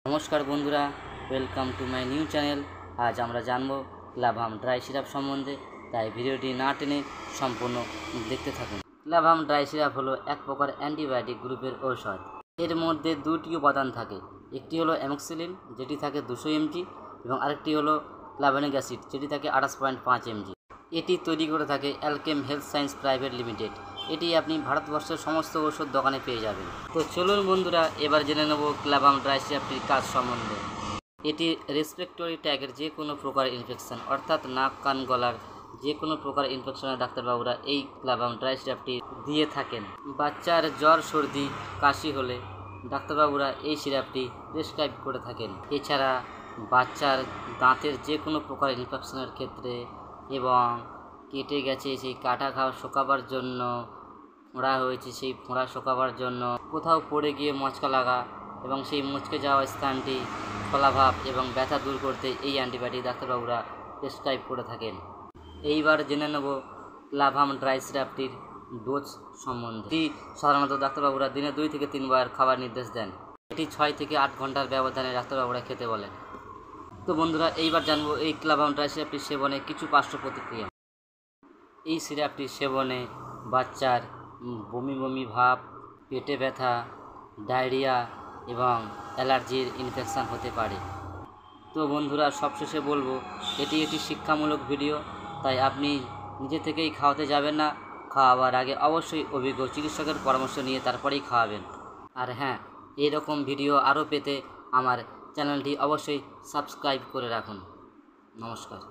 নমস্কার বন্ধুরা, welcome to my new channel. আজ আমরা জানব ক্লাভাম ড্রাই সিরাপ সম্বন্ধে, তাই ভিডিওটি না টেনে সম্পূর্ণ দেখতে থাকুন। ক্লাভাম ড্রাই সিরাপ হলো এক প্রকার অ্যান্টিবায়োটিক গ্রুপের ঔষধ। এর মধ্যে দুটি উপাদান থাকে, একটি হলো অ্যামোক্সিলিন যেটি থাকে 200 mg এবং আরেকটি হলো ক্লাভেনিক অ্যাসিড যেটি থাকে 28.5 mg। এটি তৈরি করে থাকে Alkem health science private limited. এটি আপনি ভারতবর্ষের সমস্ত ওষুধ দোকানে পেয়ে যাবেন। তো চলুন বন্ধুরা, এবার জেনে নেব ক্লাভাম ড্রাই সিরাপটির কাজ সম্বন্ধে। এটি রেসপিরেটরি ট্র্যাকের যে কোনো প্রকার ইনফেকশন, অর্থাৎ নাক কান গলার যে কোনো প্রকার ইনফেকশনের ডাক্তারবাবুরা এই ক্লাভাম ড্রাই সিরাপটি দিয়ে থাকেন। বাচ্চার জ্বর সর্দি কাশি হলে ডাক্তারবাবুরা এই সিরাপটি প্রেসক্রাইব করে থাকেন। এছাড়া বাচ্চার দাঁতের যে কোনো প্রকার ইনফেকশনের ক্ষেত্রে এবং কেটে গেছে সেই কাটা ঘাও শুকাবার জন্য, ফোঁড়া হয়েছে সেই ফোঁড়া শুকাবার জন্য, কোথাও পড়ে গিয়ে মচকা লাগা এবং সেই মুচকে যাওয়া স্থানটি ফোলাভাব এবং ব্যথা দূর করতে এই অ্যান্টিবায়োটিক ডাক্তারবাবুরা প্রেসক্রাইব করে থাকেন। এইবার জেনে নেব ক্লাভাম ড্রাই সিরাপটির ডোজ সম্বন্ধে। এটি সাধারণত ডাক্তারবাবুরা দিনে 2 থেকে 3 বার খাবার নির্দেশ দেন। এটি 6 থেকে 8 ঘন্টার ব্যবধানে ডাক্তারবাবুরা খেতে বলেন। তো বন্ধুরা, এইবার জানবো এই ক্লাভাম ড্রাই সিরাপটির সেবনে কিছু পার্শ্ব প্রতিক্রিয়া। এই সিরাপটি সেবনে বাচ্চার বমি বমি ভাব, পেটে ব্যথা, ডায়রিয়া এবং অ্যালার্জির ইনফেকশান হতে পারে। তো বন্ধুরা, সবশেষে বলবো এটি একটি শিক্ষামূলক ভিডিও, তাই আপনি নিজে থেকেই খাওয়াতে যাবেন না। খাওয়াবার আগে অবশ্যই অভিজ্ঞ চিকিৎসকের পরামর্শ নিয়ে তারপরেই খাওয়াবেন। আর হ্যাঁ, এরকম ভিডিও আরও পেতে আমার চ্যানেলটি অবশ্যই সাবস্ক্রাইব করে রাখুন। নমস্কার।